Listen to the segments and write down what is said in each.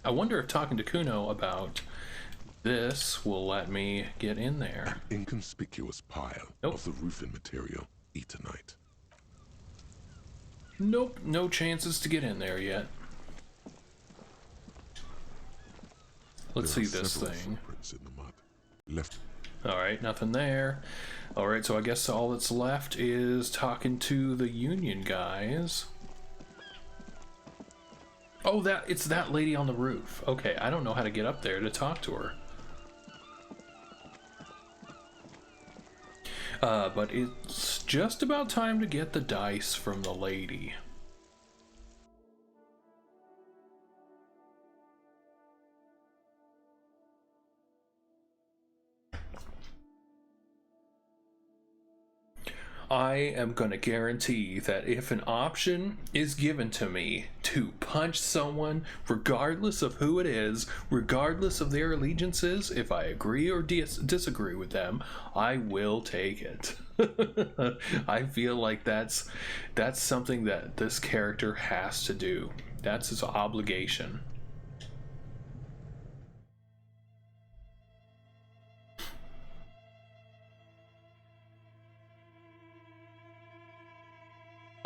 I wonder if talking to Kuno about this will let me get in there. Inconspicuous pile Nope. of the roofing material, Eternite. Nope, no chances to get in there yet. Let's see this thing. Footprints in the mud. Left. Alright, nothing there. Alright, so I guess all that's left is talking to the Union guys. Oh, it's that lady on the roof. Okay, I don't know how to get up there to talk to her. But it's just about time to get the dice from the lady. I am going to guarantee that if an option is given to me to punch someone, regardless of who it is, regardless of their allegiances, if I agree or disagree with them, I will take it. I feel like that's something that this character has to do. That's his obligation.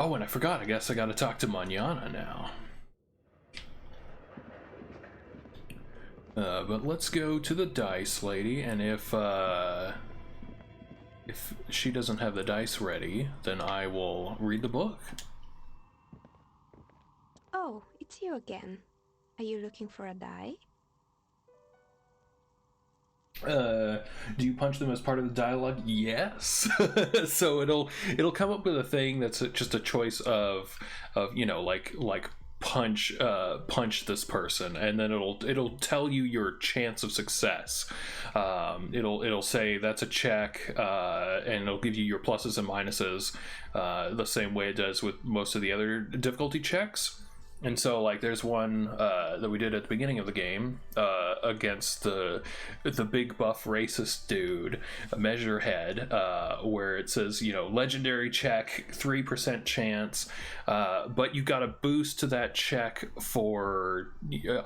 Oh, and I forgot. I guess I gotta talk to Manana now. But let's go to the dice lady, and if she doesn't have the dice ready, then I will read the book. Oh, it's you again. Are you looking for a die? Do you punch them as part of the dialogue? Yes. So it'll come up with a thing that's just a choice of you know, like punch this person, and then it'll tell you your chance of success. It'll say that's a check, and it'll give you your pluses and minuses the same way it does with most of the other difficulty checks. And so, like, there's one that we did at the beginning of the game against the big buff racist dude, Measurehead, where it says, you know, legendary check, 3% chance, but you got a boost to that check for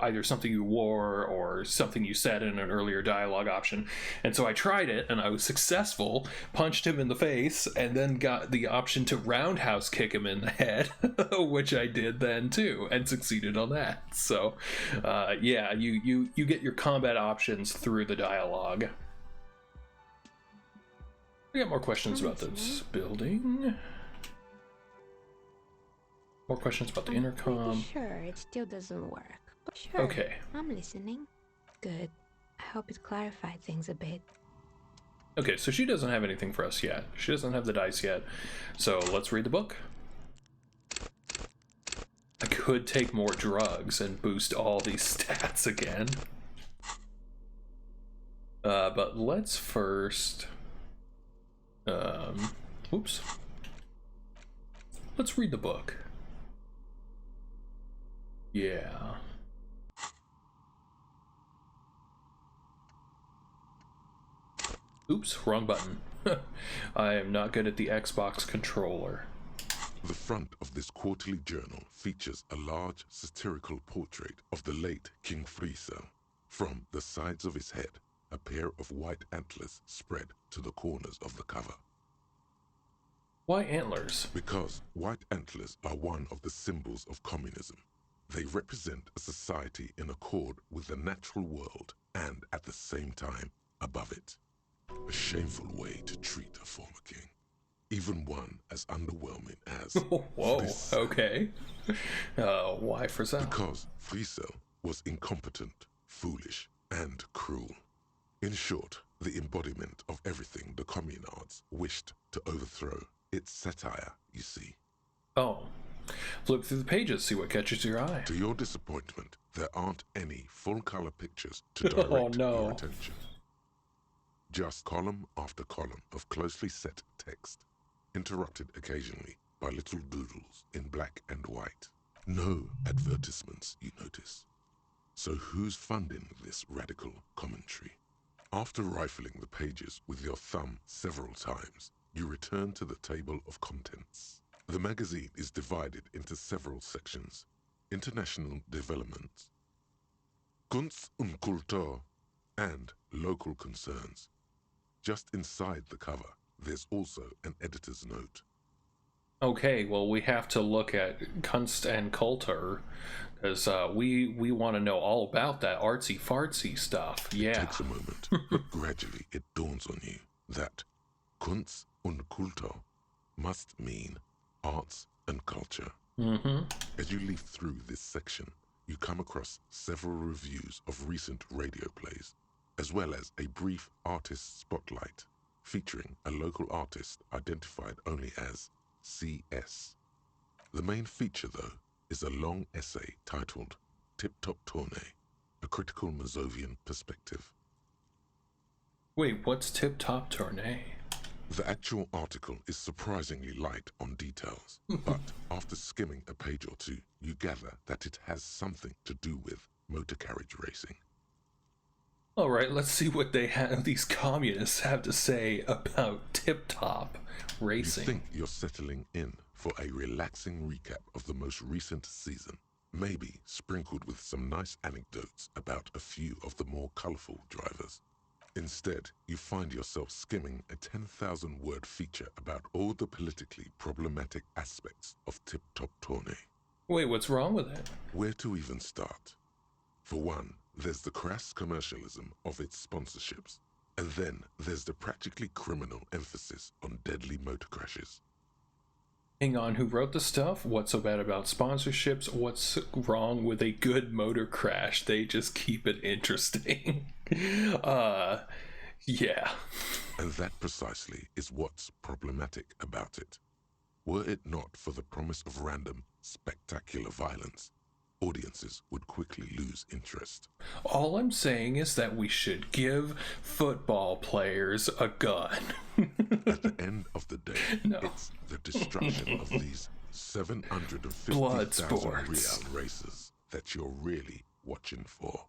either something you wore or something you said in an earlier dialogue option. And so I tried it, and I was successful, punched him in the face, and then got the option to roundhouse kick him in the head, which I did then too. And succeeded on that. So yeah, you get your combat options through the dialogue. We got more questions about this building. More questions about the intercom. Pretty sure it still doesn't work. But sure. Okay. I'm listening. Good. I hope it clarified things a bit. Okay, so she doesn't have anything for us yet. She doesn't have the dice yet. So let's read the book. I could take more drugs and boost all these stats again. But let's first... oops. Let's read the book. Yeah. Oops, wrong button. I am not good at the Xbox controller. The front of this quarterly journal features a large satirical portrait of the late King Friesel. From the sides of his head, a pair of white antlers spread to the corners of the cover. Why antlers? Because white antlers are one of the symbols of communism. They represent a society in accord with the natural world and at the same time above it. A shameful way to treat a former king. Even one as underwhelming as Whoa, Friesel. Okay. Why Friesel? Because Friesel was incompetent, foolish, and cruel. In short, the embodiment of everything the communards wished to overthrow. It's satire, you see. Oh. Flip through the pages, see what catches your eye. To your disappointment, there aren't any full-color pictures to direct your attention. Just column after column of closely set text, interrupted occasionally by little doodles in black and white. No advertisements, you notice. So who's funding this radical commentary? After rifling the pages with your thumb several times, you return to the table of contents. The magazine is divided into several sections. International developments, Kunst und Kultur, and local concerns. Just inside the cover, there's also an editor's note. Okay, well, we have to look at Kunst and Kultur, because we want to know all about that artsy fartsy stuff. Yeah. It takes a moment, but gradually it dawns on you that Kunst und Kultur must mean arts and culture. As you leaf through this section, you come across several reviews of recent radio plays, as well as a brief artist spotlight featuring a local artist identified only as CS. The main feature, though, is a long essay titled Tip Top Tournée, a critical Mazovian perspective. Wait, what's Tip Top Tournée? The actual article is surprisingly light on details, but after skimming a page or two, you gather that it has something to do with motor carriage racing. All right, let's see what these communists have to say about tip-top racing. You think you're settling in for a relaxing recap of the most recent season, maybe sprinkled with some nice anecdotes about a few of the more colorful drivers. Instead, you find yourself skimming a 10,000-word feature about all the politically problematic aspects of Tip Top Tournée. Wait, what's wrong with it? Where to even start? For one, there's the crass commercialism of its sponsorships, and then there's the practically criminal emphasis on deadly motor crashes. Hang on, who wrote the stuff? What's so bad about sponsorships? What's wrong with a good motor crash? They just keep it interesting. Yeah. And that precisely is what's problematic about it. Were it not for the promise of random, spectacular violence, audiences would quickly lose interest. All I'm saying is that we should give football players a gun. At the end of the day, it's the destruction of these 750,000 real races that you're really watching for.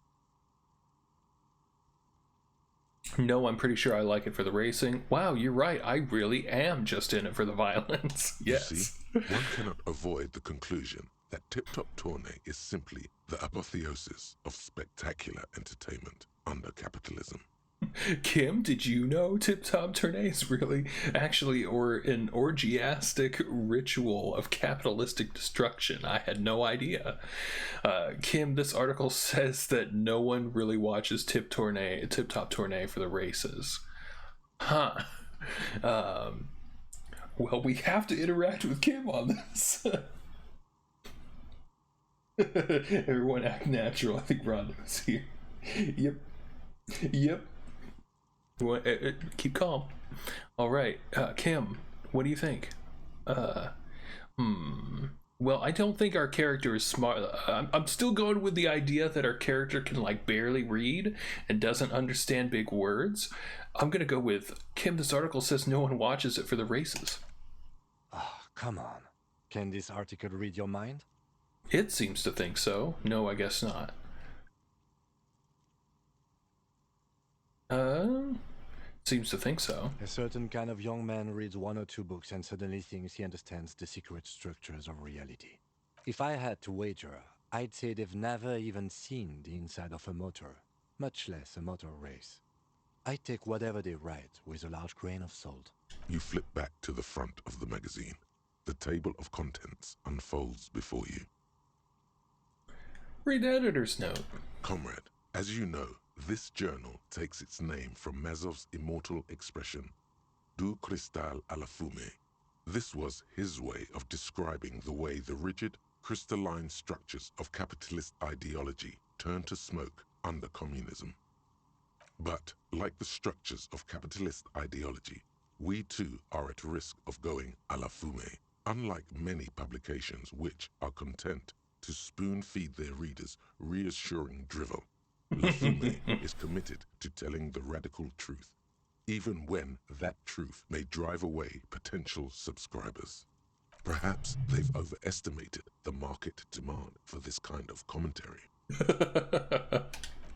No, I'm pretty sure I like it for the racing. Wow, you're right. I really am just in it for the violence. Yes. You see, one cannot avoid the conclusion that Tip Top Tournée is simply the apotheosis of spectacular entertainment under capitalism. Kim, did you know Tip Top Tournée is really actually an orgiastic ritual of capitalistic destruction? I had no idea. Kim, this article says that no one really watches Tip Top Tournée for the races. Huh. Well, we have to interact with Kim on this. Everyone act natural. I think Rondo's here. Yep. Keep calm. All right, Kim, what do you think? Well, I don't think our character is smart. I'm still going with the idea that our character can barely read and doesn't understand big words. I'm gonna go with Kim. This article says no one watches it for the races. Oh, come on. Can this article read your mind? It seems to think so. No, I guess not. Seems to think so. A certain kind of young man reads one or two books and suddenly thinks he understands the secret structures of reality. If I had to wager, I'd say they've never even seen the inside of a motor, much less a motor race. I take whatever they write with a large grain of salt. You flip back to the front of the magazine. The table of contents unfolds before you. Read the editor's note. Comrade, as you know, this journal takes its name from Mazov's immortal expression, du cristal à la fumée. This was his way of describing the way the rigid, crystalline structures of capitalist ideology turn to smoke under communism. But, like the structures of capitalist ideology, we too are at risk of going à la fumée, unlike many publications which are content to spoon-feed their readers reassuring drivel. La Fumée is committed to telling the radical truth, even when that truth may drive away potential subscribers. Perhaps they've overestimated the market demand for this kind of commentary.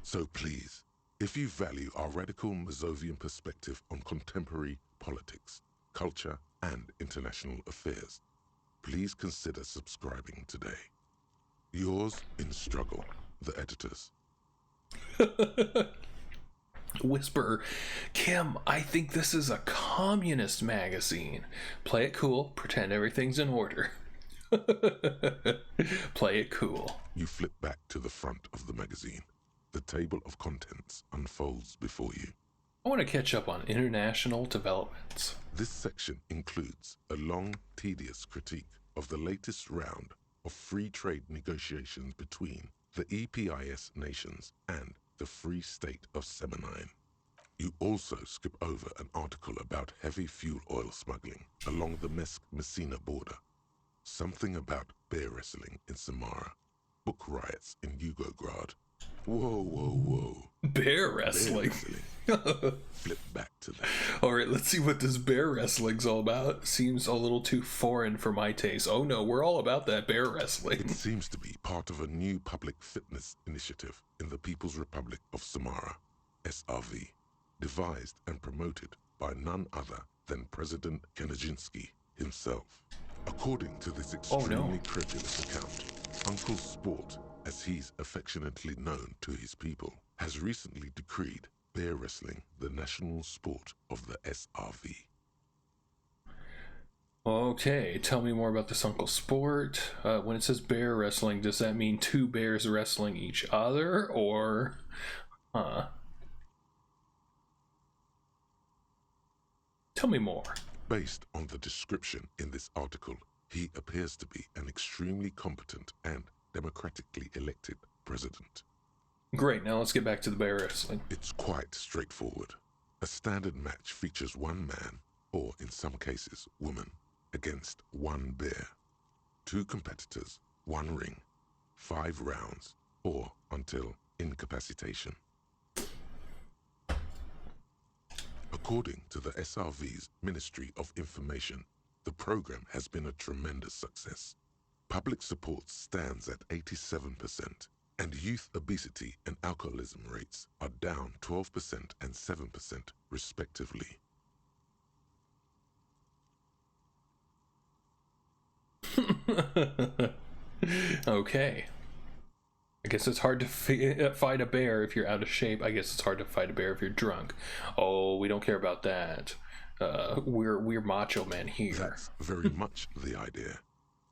So please, if you value our radical Mazovian perspective on contemporary politics, culture, and international affairs, please consider subscribing today. Yours in struggle, the editors. Whisper, Kim, I think this is a communist magazine. Play it cool, pretend everything's in order. Play it cool. You flip back to the front of the magazine. The table of contents unfolds before you. I want to catch up on international developments. This section includes a long, tedious critique of the latest round of free trade negotiations between the EPIS nations and the Free State of Semenine. You also skip over an article about heavy fuel oil smuggling along the Messina border, something about bear wrestling in Samara, book riots in Yugograd. Whoa. Bear wrestling. Flip back to that. Alright, let's see what this bear wrestling's all about. Seems a little too foreign for my taste. Oh no, we're all about that bear wrestling. It seems to be part of a new public fitness initiative in the People's Republic of Samara, SRV, devised and promoted by none other than President Kanajinsky himself. According to this extremely credulous account, Uncle Sport, as he's affectionately known to his people, has recently decreed bear wrestling the national sport of the SRV. Okay, tell me more about this Uncle Sport. When it says bear wrestling, does that mean two bears wrestling each other, or... Tell me more. Based on the description in this article, he appears to be an extremely competent and democratically elected president. Great, now let's get back to the bear wrestling. It's quite straightforward. A standard match features one man, or in some cases, woman, against one bear. Two competitors, one ring, 5 rounds, or until incapacitation. According to the SRV's Ministry of Information, the program has been a tremendous success. Public support stands at 87%, and youth obesity and alcoholism rates are down 12% and 7% respectively. Okay. I guess it's hard to fight a bear if you're out of shape. I guess it's hard to fight a bear if you're drunk. Oh, we don't care about that. We're macho men here. That's very much the idea.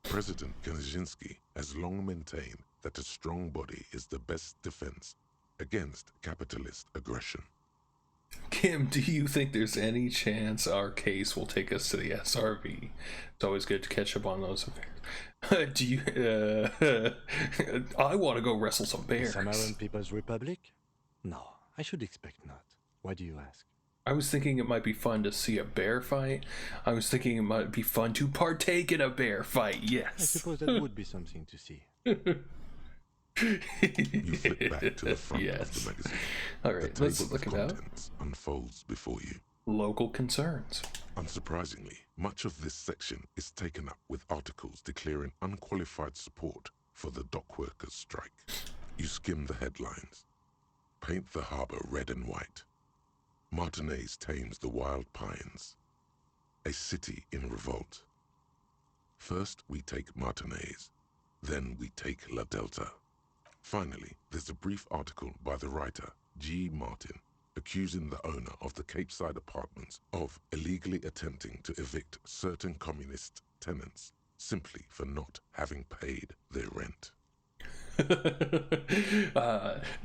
President Kaczynski has long maintained that a strong body is the best defense against capitalist aggression. Kim, do you think there's any chance our case will take us to the SRV? It's always good to catch up on those affairs. Do you... I want to go wrestle some bears. The Samaran People's Republic? No, I should expect not. Why do you ask? I was thinking it might be fun to see a bear fight. I was thinking it might be fun to partake in a bear fight, yes. I suppose that would be something to see. You flip back to the front of the magazine. Alright, the let's table look of it out. contents unfolds before you. Local concerns. Unsurprisingly, much of this section is taken up with articles declaring unqualified support for the dock workers' strike. You skim the headlines. Paint the harbor red and white. Martinez tames the wild pines. A city in revolt. First we take Martinez, then we take La Delta. Finally, there's a brief article by the writer, G. Martin, accusing the owner of the Capeside Apartments of illegally attempting to evict certain communist tenants simply for not having paid their rent.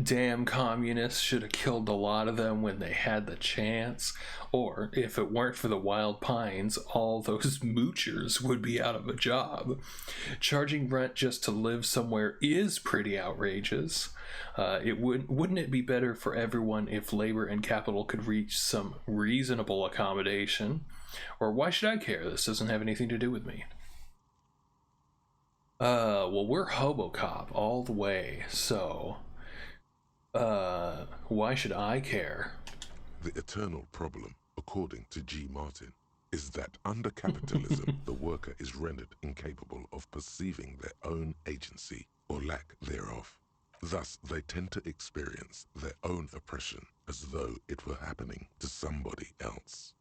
Damn communists should have killed a lot of them when they had the chance. Or, if it weren't for the wild pines, all those moochers would be out of a job. Charging rent just to live somewhere is pretty outrageous. Wouldn't it be better for everyone if labor and capital could reach some reasonable accommodation? Or why should I care? This doesn't have anything to do with me. Well, we're Hobocop all the way, so, why should I care? The eternal problem, according to G. Martin, is that under capitalism, the worker is rendered incapable of perceiving their own agency or lack thereof. Thus, they tend to experience their own oppression as though it were happening to somebody else.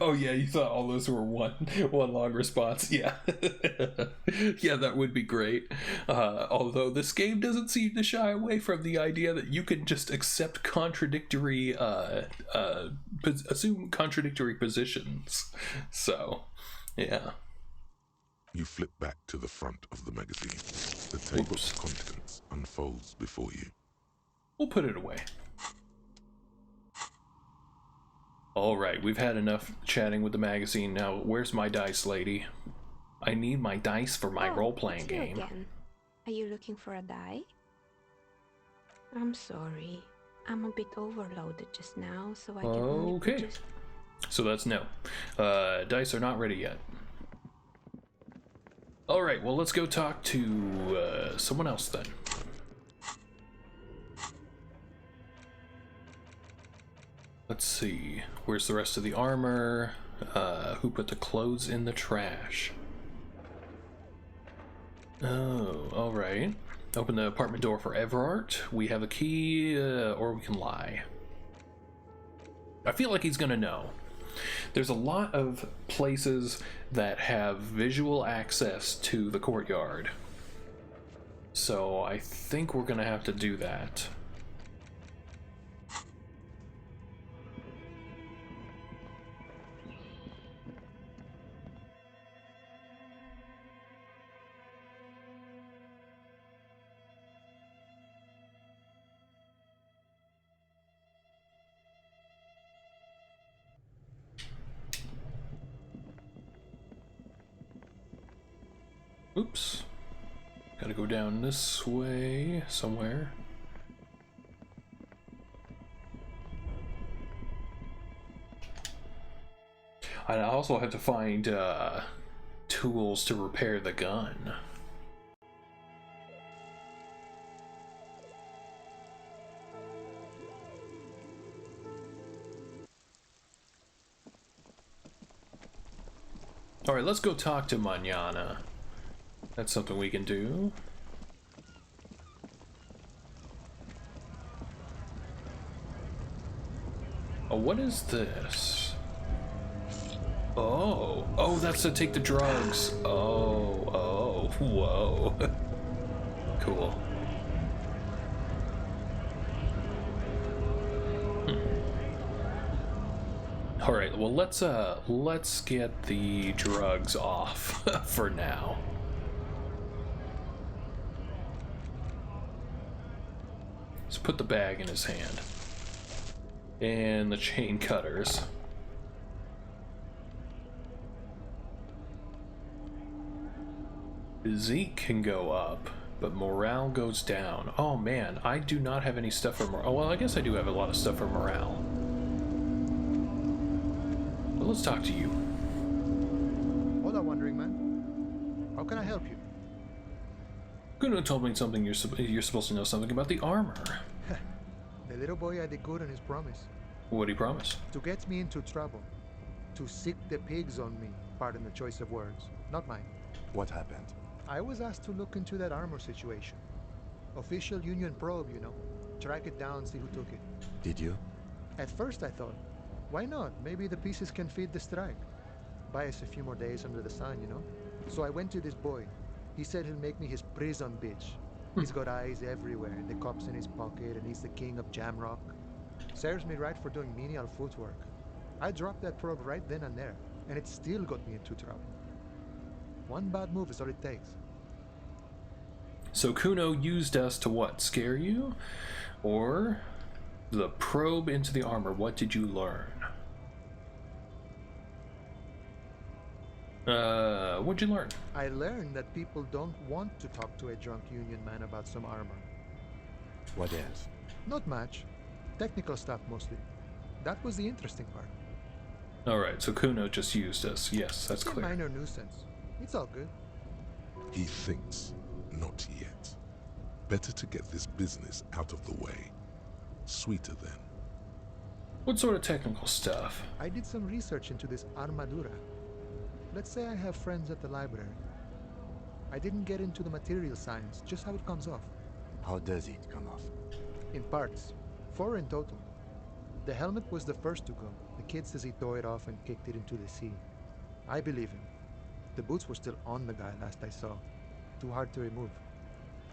Oh yeah, you thought all those were one long response. Yeah. Yeah, that would be great. Although this game doesn't seem to shy away from the idea that you can just accept contradictory assume contradictory positions. So, yeah. You flip back to the front of the magazine. The table of contents unfolds before you. We'll put it away. All right, we've had enough chatting with the magazine. Now, where's my dice, lady? I need my dice for my role-playing game. Again. Are you looking for a die? I'm sorry. I'm a bit overloaded just now, so I can only just... So that's no. Dice are not ready yet. All right, well, let's go talk to someone else then. Let's see. Where's the rest of the armor? Who put the clothes in the trash? Oh, alright. Open the apartment door for Everart. We have a key, or we can lie. I feel like he's gonna know. There's a lot of places that have visual access to the courtyard. So I think we're gonna have to do that. Oops. Gotta go down this way somewhere. I also have to find tools to repair the gun. Alright, let's go talk to Manana. That's something we can do. Oh, what is this? Oh, that's to take the drugs. Oh, whoa. Cool. All right, well, let's get the drugs off for now. Let's put the bag in his hand. And the chain cutters. Physique can go up, but morale goes down. Oh man, I do not have any stuff for morale. Oh, well, I guess I do have a lot of stuff for morale. But let's talk to you. Hola, Wandering Man. How can I help you? Kuno told me something you're supposed to know something about the armor. The little boy had it good on his promise. What'd he promise? To get me into trouble. To sick the pigs on me. Pardon the choice of words. Not mine. What happened? I was asked to look into that armor situation. Official Union probe, you know. Track it down, see who took it. Did you? At first I thought, why not? Maybe the pieces can feed the strike. Buy us a few more days under the sun, you know? So I went to this boy. He said he'll make me his prison bitch. He's got eyes everywhere, the cops in his pocket, and he's the king of Jamrock. Serves me right for doing menial footwork. I dropped that probe right then and there, and it still got me into trouble. One bad move is all it takes. So Kuno used us to what? Scare you? Or the probe into the armor, what did you learn? What'd you learn? I learned that people don't want to talk to a drunk Union man about some armor. What else? Not much. Technical stuff mostly. That was the interesting part. Alright, so Kuno just used us. Yes, that's It's clear. a minor nuisance. It's all good. He thinks, not yet. Better to get this business out of the way. Sweeter then. What sort of technical stuff? I did some research into this armadura. Let's say I have friends at the library. I didn't get into the material science, just how it comes off. How does it come off? In parts. 4 in total. The helmet was the first to go. The kid says he tore it off and kicked it into the sea. I believe him. The boots were still on the guy last I saw. Too hard to remove.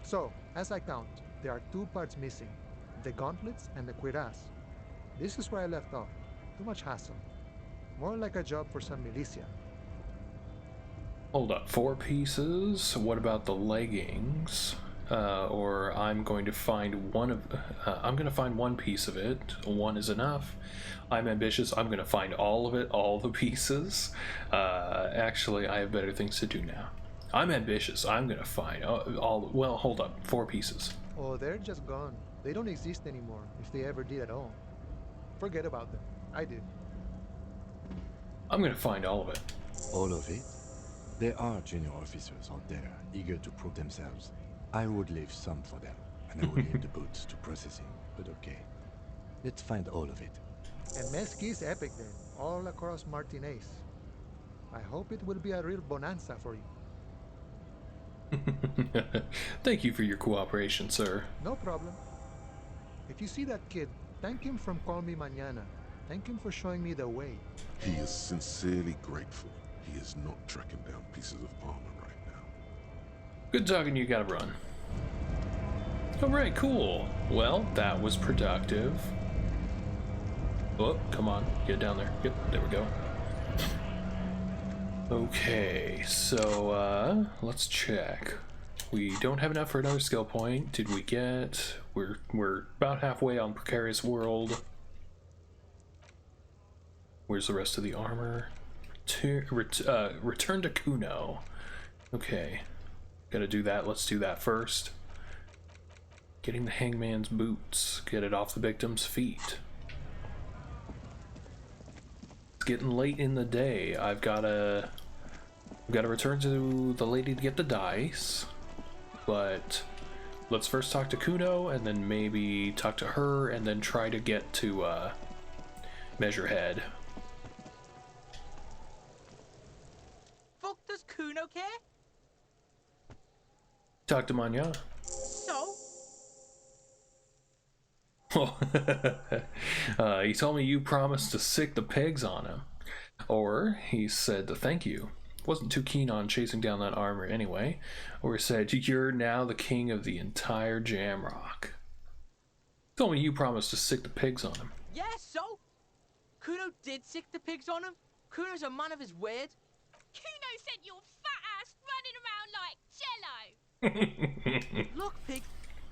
So, as I count, there are 2 parts missing. The gauntlets and the cuirass. This is where I left off. Too much hassle. More like a job for some militia. Hold up, 4 pieces. What about the leggings? Or I'm going to find I'm going to find 1 piece of it. 1 is enough. I'm ambitious. I'm going to find all of it, all the pieces. Actually, I have better things to do now. I'm ambitious. I'm going to find well, hold up, 4 pieces. Oh, they're just gone. They don't exist anymore, if they ever did at all. Forget about them. I did. I'm going to find all of it. All of it? There are junior officers out there eager to prove themselves. I would leave some for them, and I would leave the boots to processing, but okay. Let's find all of it. And Mesqui's epic then, all across Martinez. I hope it will be a real bonanza for you. Thank you for your cooperation, sir. No problem. If you see that kid, thank him from Call Me Mañana. Thank him for showing me the way. He is sincerely grateful. He is not tracking down pieces of armor right now. Good talking, you gotta run. Alright, cool. Well, that was productive. Oh, come on, get down there. Yep, there we go. Okay, so let's check. We don't have enough for another skill point. Did we get... We're about halfway on Precarious World. Where's the rest of the armor? Return to Kuno. Okay, gotta do that. Let's do that first. Getting the hangman's boots. Get it off the victim's feet. It's getting late in the day. I've gotta return to the lady to get the dice. But let's first talk to Kuno, and then maybe talk to her, and then try to get to Measurehead. Fuck does Kuno care? Talk to Manya. So? He told me you promised to sick the pigs on him. Or he said to thank you. Wasn't too keen on chasing down that armor anyway. Or he said, you're now the king of the entire Jamrock. Told me you promised to sick the pigs on him. Yeah, so? Kuno did sick the pigs on him. Kuno's a man of his word. Kuno sent your fat ass running around like Jello. Look, pig.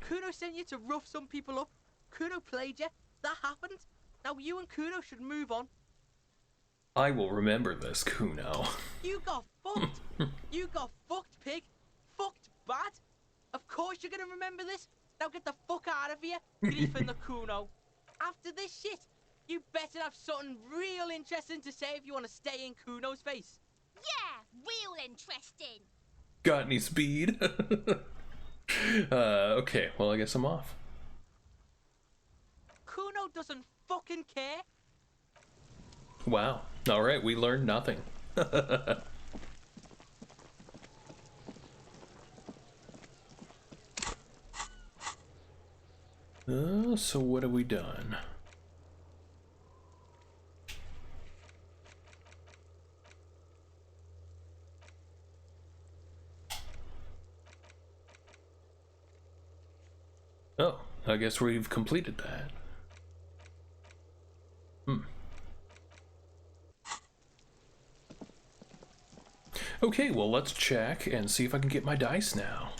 Kuno sent you to rough some people up. Kuno played you. That happened. Now you and Kuno should move on. I will remember this, Kuno. You got fucked. You got fucked, pig. Fucked bad. Of course you're gonna remember this. Now get the fuck out of here, griefing the Kuno. After this shit, you better have something real interesting to say if you want to stay in Kuno's face. Yeah, real interesting. Got any speed? Okay, well I guess I'm off. Kuno doesn't fucking care. Wow. Alright, we learned nothing. So what have we done? Oh, I guess we've completed that. Okay, well let's check and see if I can get my dice now.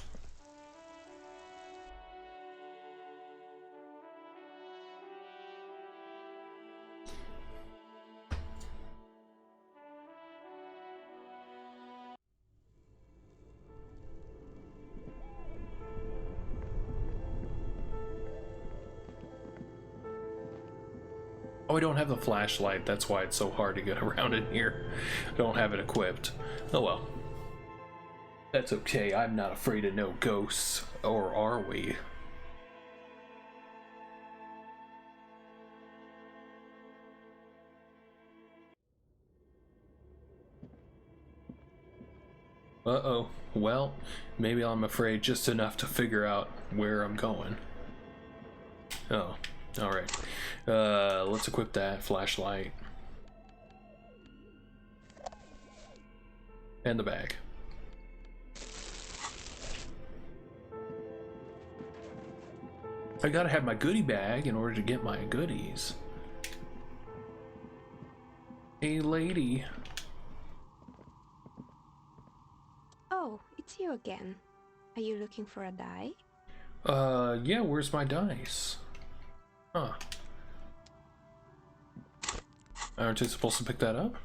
Oh, I don't have the flashlight, that's why it's so hard to get around in here. I don't have it equipped. Oh well. That's okay, I'm not afraid of no ghosts. Or are we? Uh-oh. Well, maybe I'm afraid just enough to figure out where I'm going. Oh. Alright, let's equip that flashlight. and the bag. I gotta have my goodie bag in order to get my goodies. Hey, lady. Oh, it's you again. Are you looking for a die? Yeah, where's my dice? Huh. Aren't you supposed to pick that up?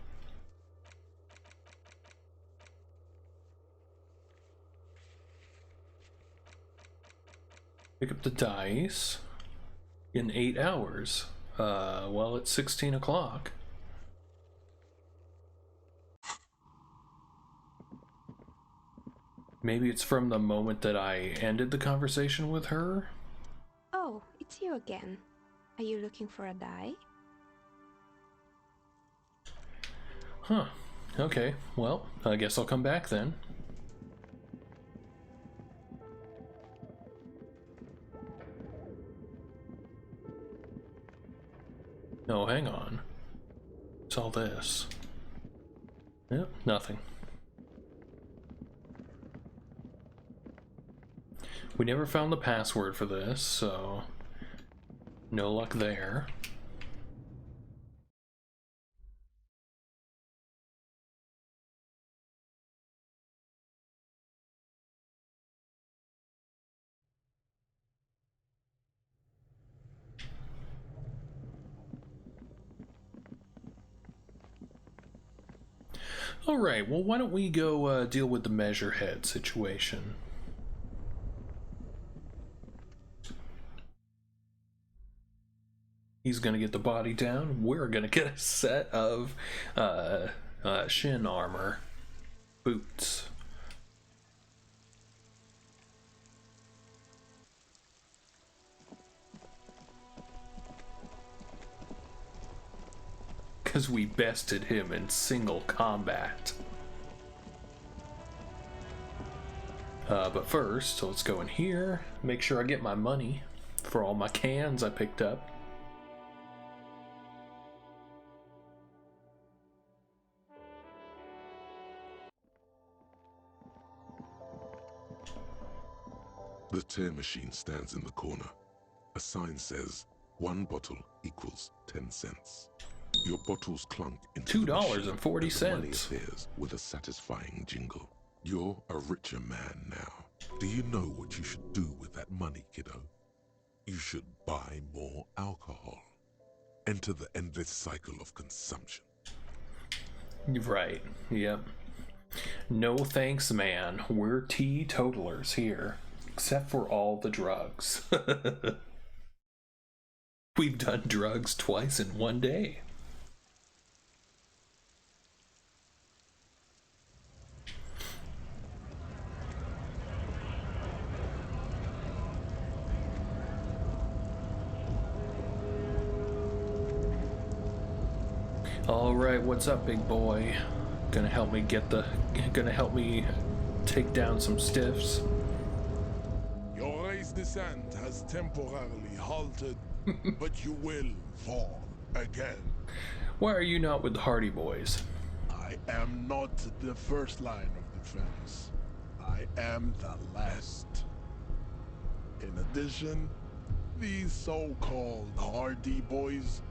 Pick up the dice in 8 hours. Well, it's 16 o'clock. Maybe it's from the moment that I ended the conversation with her? Oh, it's you again. Are you looking for a die? Huh. Okay, well, I guess I'll come back then. No, hang on. What's all this? Yep, nothing. We never found the password for this, so no luck there. Alright, well, why don't we go deal with the measurehead situation? He's gonna get the body down. We're gonna get a set of shin armor. Boots. Because we bested him in single combat. But first, let's go in here, make sure I get my money for all my cans I picked up. The tear machine stands in the corner. A sign says, 1 bottle equals 10 cents. Your bottles clunk into $2.40. The money appears with a satisfying jingle. You're a richer man now. Do you know what you should do with that money, kiddo? You should buy more alcohol. Enter the endless cycle of consumption. Right, yep. No thanks, man. We're teetotalers here. Except for all the drugs. We've done drugs twice in one day. Alright, what's up, big boy? Gonna help me take down some stiffs. Your race descent has temporarily halted, but you will fall again. Why are you not with the Hardy Boys? I am not the first line of defense. I am the last. In addition, these so-called Hardy Boys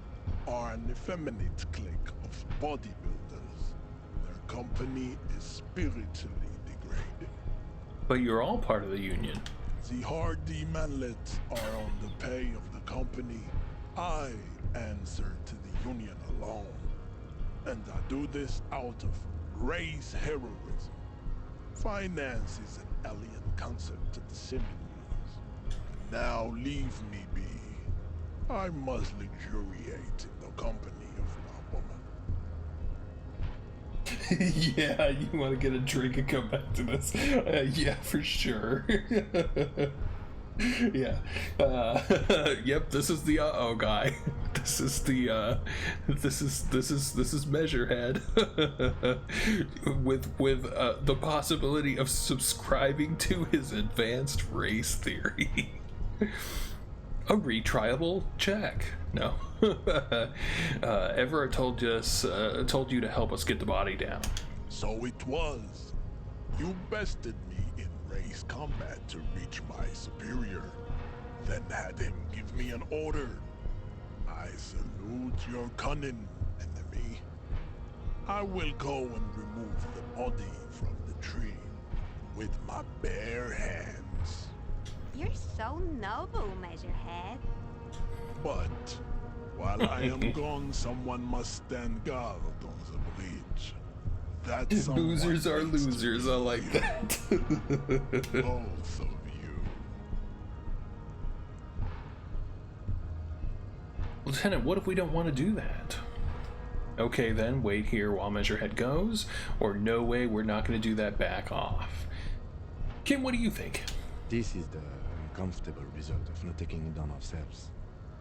are an effeminate clique of bodybuilders. Their company is spiritually degrading. But you're all part of the union. The Hardy manlets are on the pay of the company. I answer to the union alone. And I do this out of race heroism. Finance is an alien concept to the Simmons. Now leave me be. I must luxuriate in the company of my woman. Yeah, you want to get a drink and come back to this? Yeah, for sure. Yeah. Yep. This is the uh-oh guy. This is the this is Measurehead with the possibility of subscribing to his advanced race theory. A retriable check. No. Everett told you to help us get the body down. So it was. You bested me in race combat to reach my superior, then had him give me an order. I salute your cunning, enemy. I will go and remove the body from the tree with my bare hands. You're so noble, Measurehead. But while I am gone, someone must stand guard on the bridge. That Boozers are needs to losers, be I like you. that. Both of you. Lieutenant, what if we don't want to do that? Okay then, wait here while Measurehead goes, or no way, we're not going to do that, back off. Kim, what do you think? This is the uncomfortable result of not taking it down ourselves.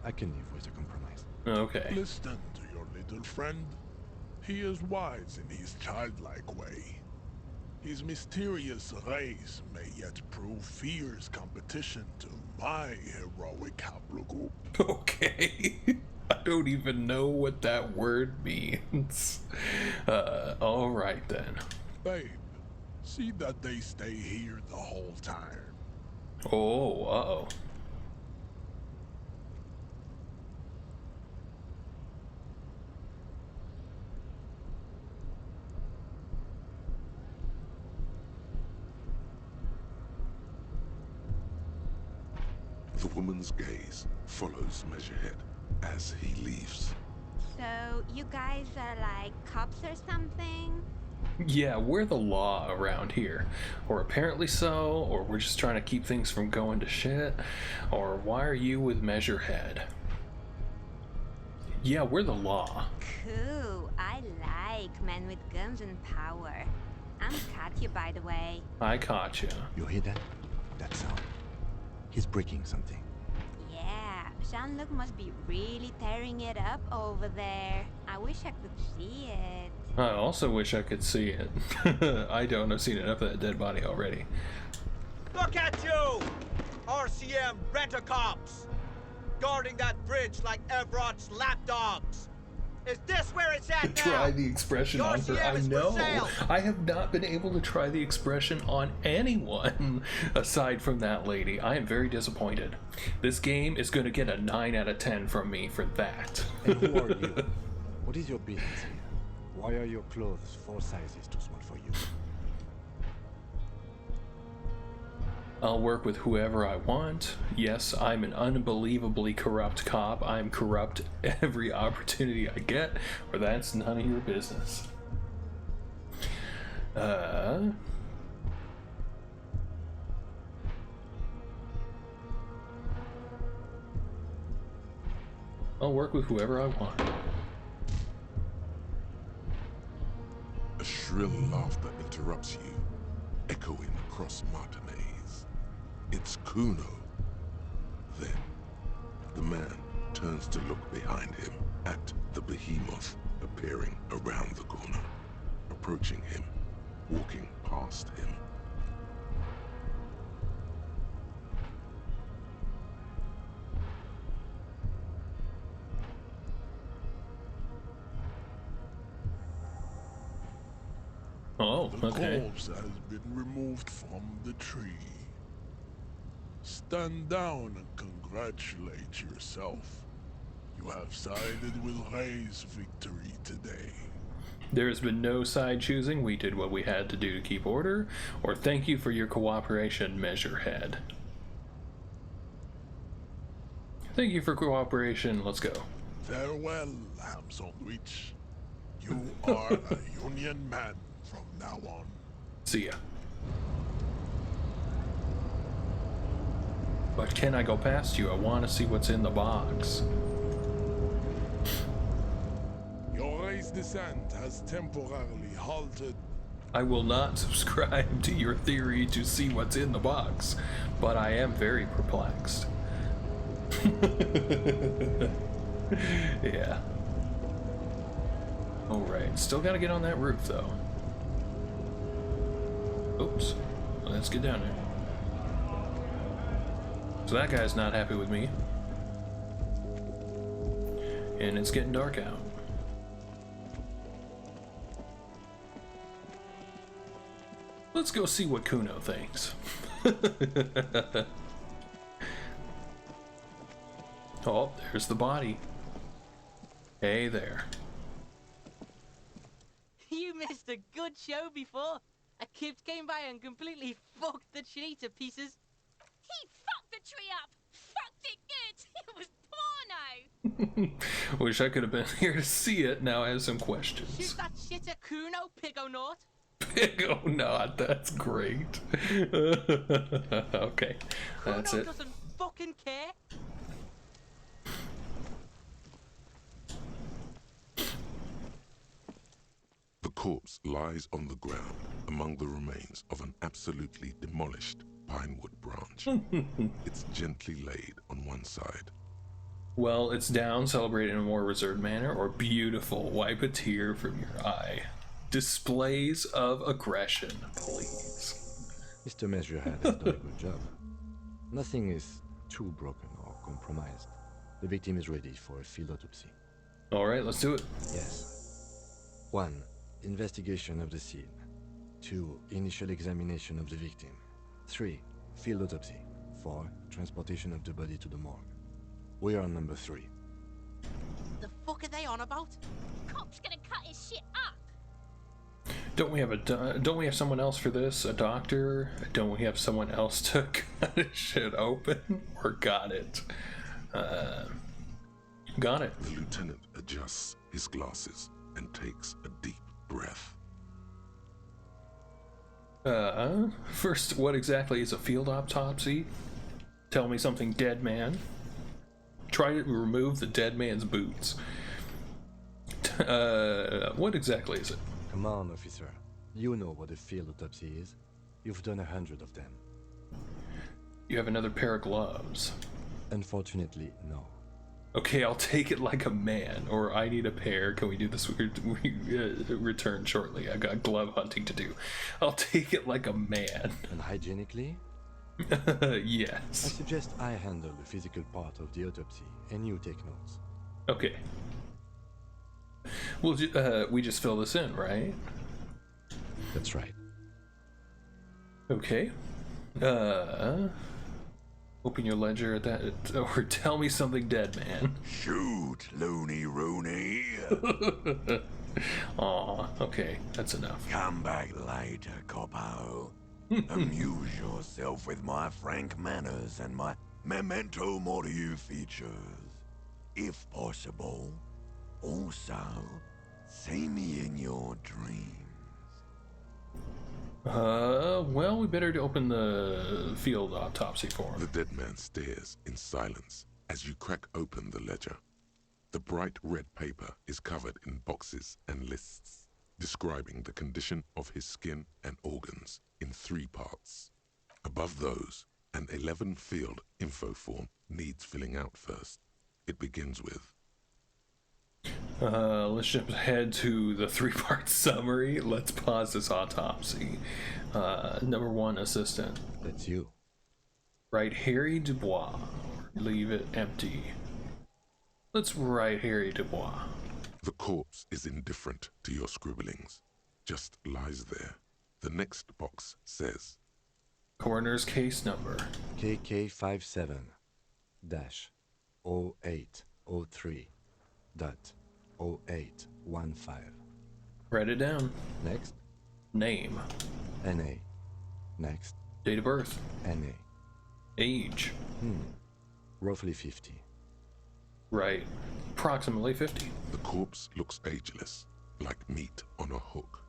I can live with a compromise. Okay. Listen to your little friend. He is wise in his childlike way. His mysterious race may yet prove fierce competition to my heroic haplogroup. Okay. I don't even know what that word means. Alright then. Babe, see that they stay here the whole time. Oh, uh-oh. The woman's gaze follows Measurehead as he leaves. So, you guys are like cops or something? Yeah, we're the law around here. Or apparently so, or we're just trying to keep things from going to shit. Or why are you with Measurehead? Yeah, we're the law. Cool. I like men with guns and power. I'm Katya, by the way. I caught you. You hear that? That sound. He's breaking something. Yeah, Jean-Luc must be really tearing it up over there. I wish I could see it. I also wish I could see it. I don't. I've seen enough of that dead body already. Look at you! RCM rent-a-cops! Guarding that bridge like Everott's lapdogs! Is this where it's at now? Try the expression on her. I know. I have not been able to try the expression on anyone aside from that lady. I am very disappointed. This game is going to get a 9 out of 10 from me for that. And who are you? What is your business here? Why are your clothes 4 sizes too small for you? I'll work with whoever I want. Yes, I'm an unbelievably corrupt cop. I'm corrupt every opportunity I get, or that's none of your business. I'll work with whoever I want. A shrill laughter interrupts you, echoing across Martinez. It's Kuno. Then, the man turns to look behind him at the behemoth appearing around the corner, approaching him, walking past him. Oh, The okay. corpse has been removed from the tree. Stand down and congratulate yourself. You have sided with Ray's victory today. There has been no side choosing. We did what we had to do to keep order, or thank you for your cooperation, Measurehead. Thank you for cooperation. Let's go. Farewell, ham sandwich. You are a Union man from now on. See ya. But can I go past you? I want to see what's in the box. Your race descent has temporarily halted. I will not subscribe to your theory to see what's in the box, but I am very perplexed. Yeah. Alright, still gotta get on that roof though. Oops. Let's get down there. So that guy's not happy with me. And it's getting dark out. Let's go see what Kuno thinks. Oh, there's the body. Hey there. You missed a good show before. A kid came by and completely fucked the tree to pieces. He fucked the tree up! Fucked it good! It was porno! Wish I could have been here to see it. Now I have some questions. Shoot that shit at Kuno, Pigonaut. Pigonaut, that's great. Okay, that's Kuno it. doesn't fucking care. The corpse lies on the ground among the remains of an absolutely demolished pinewood branch. It's gently laid on one side. Well, it's down, celebrate in a more reserved manner, or beautiful, wipe a tear from your eye. Displays of aggression, please. Mr. Measurehead has done a good job. Nothing is too broken or compromised. The victim is ready for a field autopsy. Alright, let's do it. Yes. 1. Investigation of the scene. 2. Initial examination of the victim. 3. Field autopsy. 4. Transportation of the body to the morgue. We are on number 3. The fuck are they on about? Cop's gonna cut his shit up! Don't we have someone else for this? A doctor? Don't we have someone else to cut his shit open? Or got it? Got it. The lieutenant adjusts his glasses and takes a deep breath. First, what exactly is a field autopsy? Tell me something, dead man. Try to remove the dead man's boots. What exactly is it? Come on, officer. You know what a field autopsy is. You've done 100 of them. You have another pair of gloves. Unfortunately, no. Okay, I'll take it like a man, or I need a pair. Can we do this? Return shortly. I got glove hunting to do. I'll take it like a man. And hygienically? Yes. I suggest I handle the physical part of the autopsy, and you take notes. Okay. Well, we just fill this in, right? That's right. Okay. Open your ledger at that, or tell me something, dead man. Shoot, loony Rooney. Aw, okay, that's enough. Come back later, Coppo. Amuse yourself with my frank manners and my memento mori features. If possible, also, see me in your dreams. Well, we better open the field autopsy form. The dead man stares in silence as you crack open the ledger. The bright red paper is covered in boxes and lists, describing the condition of his skin and organs in 3 parts. Above those, an 11-field info form needs filling out first. It begins with, let's jump ahead to the 3-part summary. Let's pause this autopsy. Number 1, assistant. That's you. Write Harry Dubois. Leave it empty. Let's write Harry Dubois. the corpse is indifferent to your scribblings, just lies there. The next box says, Coroner's case number. KK57-0803.0815. Write it down. Next. Name. NA. Next. Date of birth. NA. Age. Roughly 50. Right. Approximately 50. the corpse looks ageless, like meat on a hook,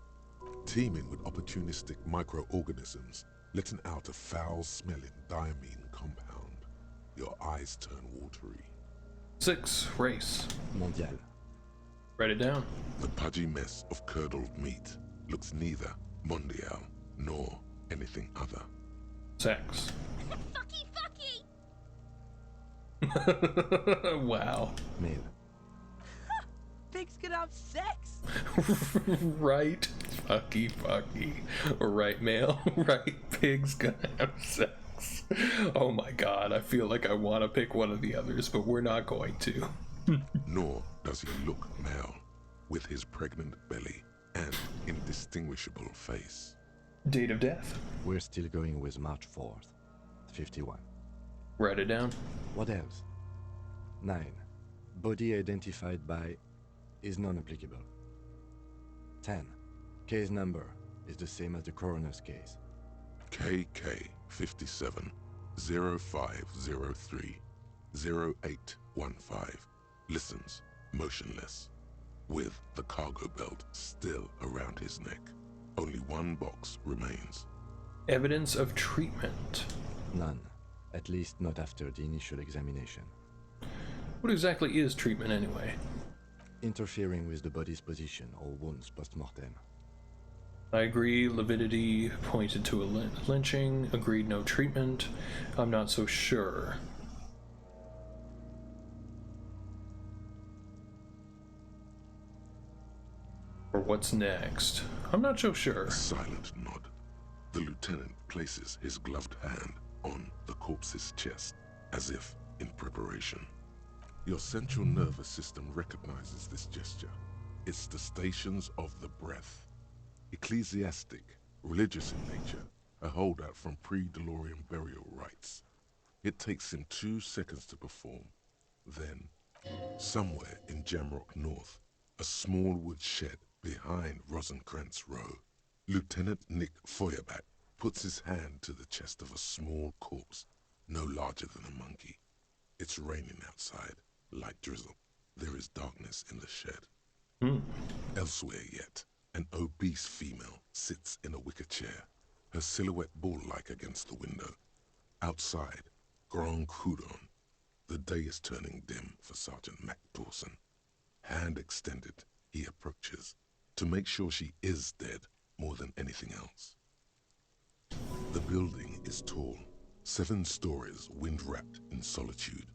teeming with opportunistic microorganisms, letting out a foul-smelling diamine compound. Your eyes turn watery. 6. Race. Mondial. Write it down. The pudgy mess of curdled meat looks neither mondial nor anything other. Sex. Fucky, fucky! Wow. Male. Pigs can have sex. Right. Fucky. Right, male. Right. Pigs gonna have sex. Oh my god, I feel like I want to pick one of the others, but we're not going to. Nor does he look male, with his pregnant belly and indistinguishable face. Date of death? We're still going with March 4th, 51. Write it down. What else? 9. Body identified by is non-applicable. 10. Case number is the same as the coroner's case. KK 57 0503 0815 listens motionless, with the cargo belt still around his neck. Only one box remains. Evidence of treatment? None. At least not after the initial examination. What exactly is treatment anyway? Interfering with the body's position or wounds post-mortem. I agree, lividity pointed to a lynching, agreed no treatment. I'm not so sure. Or what's next? I'm not so sure. A silent nod. The lieutenant places his gloved hand on the corpse's chest, as if in preparation. Your central nervous system recognizes this gesture. It's the stations of the breath. Ecclesiastic, religious in nature, a holdout from pre-DeLorean burial rites. It takes him 2 seconds to perform. Then, somewhere in Jamrock North, a small wood shed behind Rosencrantz Row, Lieutenant Nick Feuerbach puts his hand to the chest of a small corpse, no larger than a monkey. It's raining outside, light drizzle. There is darkness in the shed. Elsewhere yet, an obese female sits in a wicker chair, her silhouette bull-like against the window. Outside, Grand Coudon. The day is turning dim for Sergeant Mac Dawson. Hand extended, he approaches, to make sure she is dead more than anything else. The building is tall, 7 stories, wind-wrapped in solitude.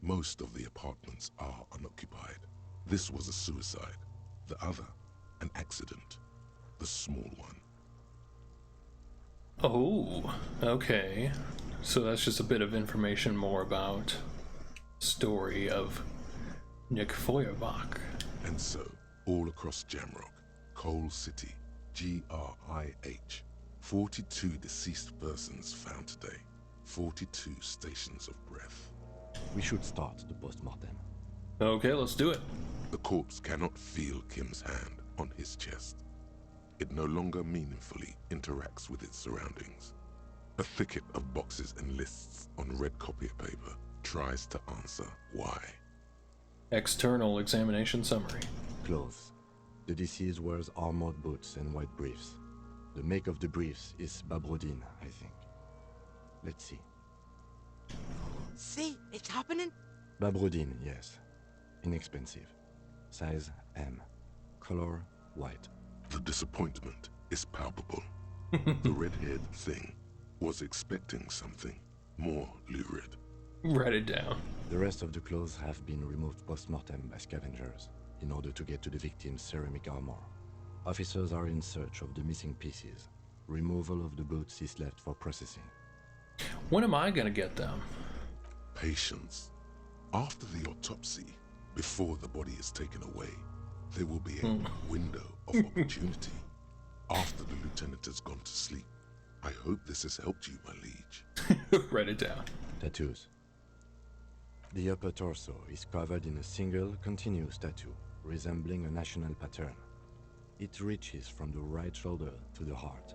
Most of the apartments are unoccupied. This was a suicide. The other, an accident. The small one. Oh, okay. So that's just a bit of information more about the story of Nick Feuerbach. And so, all across Jamrock, Coal City, GRIH, 42 deceased persons found today. 42 stations of breath. We should start the post-mortem. Okay, let's do it. The corpse cannot feel Kim's hand on his chest. It no longer meaningfully interacts with its surroundings. A thicket of boxes and lists on red copier paper tries to answer why. External examination summary. Clothes. The deceased wears armored boots and white briefs. The make of the briefs is Babrodine, I think. Let's see. See, it's happening. Babrodine, yes. Inexpensive. Size M. Color white. The disappointment is palpable. The red-haired thing was expecting something more lurid. Write it down. The rest of the clothes have been removed post-mortem by scavengers in order to get to the victim's ceramic armor. Officers are in search of the missing pieces. Removal of the boots is left for processing. When am I gonna get them? Patience. After the autopsy, before the body is taken away, there will be a window of opportunity. After the lieutenant has gone to sleep. I hope this has helped you, my liege. Write it down. Tattoos. The upper torso is covered in a single, continuous tattoo, resembling a national pattern. It reaches from the right shoulder to the heart.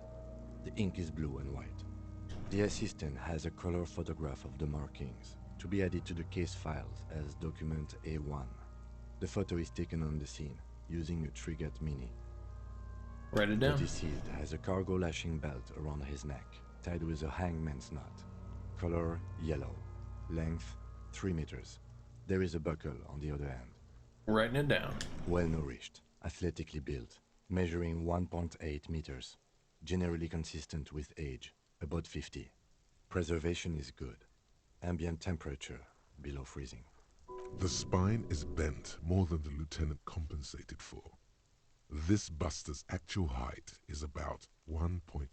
The ink is blue and white. The assistant has a color photograph of the markings, to be added to the case files as document A1. The photo is taken on the scene, using a Trigat Mini. Write it down. The deceased has a cargo lashing belt around his neck, tied with a hangman's knot. Color yellow. Length 3 meters. There is a buckle on the other end. Writing it down. Well nourished, athletically built, measuring 1.8 meters. Generally consistent with age, about 50. Preservation is good. Ambient temperature below freezing. The spine is bent more than the lieutenant compensated for. This buster's actual height is about 1.85.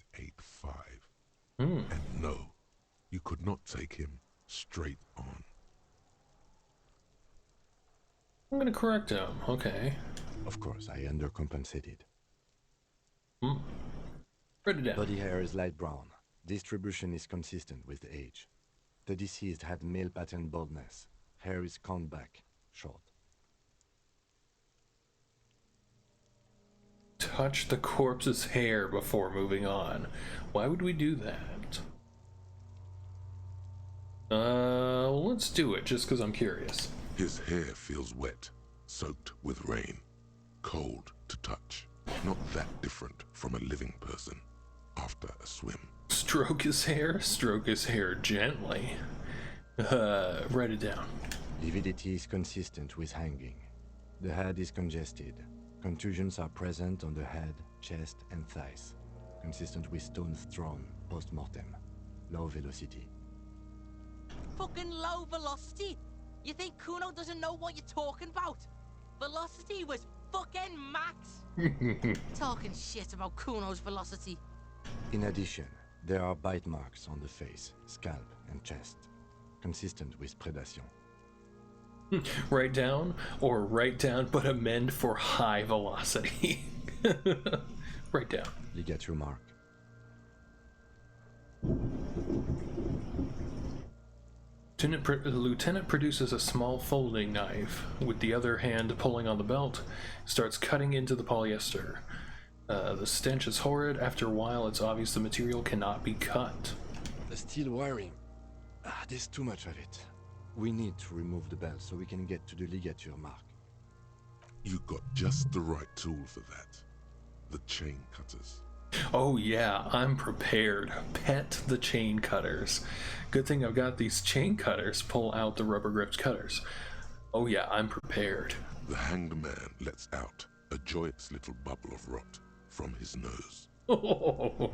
And no, you could not take him straight on. I'm gonna correct him. Okay. Of course, I undercompensated. Write Write it down. Body hair is light brown. Distribution is consistent with age. The deceased had male pattern baldness. Hair is combed back, short. Touch the corpse's hair before moving on. Why would we do that? Let's do it just because I'm curious. His hair feels wet, soaked with rain, cold to touch. Not that different from a living person after a swim. Stroke his hair gently. Write it down. Lividity is consistent with hanging. The head is congested. Contusions are present on the head, chest, and thighs. Consistent with stones thrown post-mortem. Low velocity. Fucking low velocity? You think Kuno doesn't know what you're talking about? Velocity was fucking max. Talking shit about Kuno's velocity. In addition, there are bite marks on the face, scalp, and chest. Consistent with predation. Write down, or write down but amend for high velocity. Write down. Ligature mark. Lieutenant produces a small folding knife. With the other hand pulling on the belt, starts cutting into the polyester. The stench is horrid. After a while, it's obvious the material cannot be cut. The steel wiring. There's too much of it. We need to remove the belt so we can get to the ligature mark. You got just the right tool for that. The chain cutters. Oh yeah, I'm prepared. Pet the chain cutters. Good thing I've got these chain cutters pull out the rubber gripped cutters. Oh yeah, I'm prepared. The hanged man lets out a joyous little bubble of rot from his nose. Oh.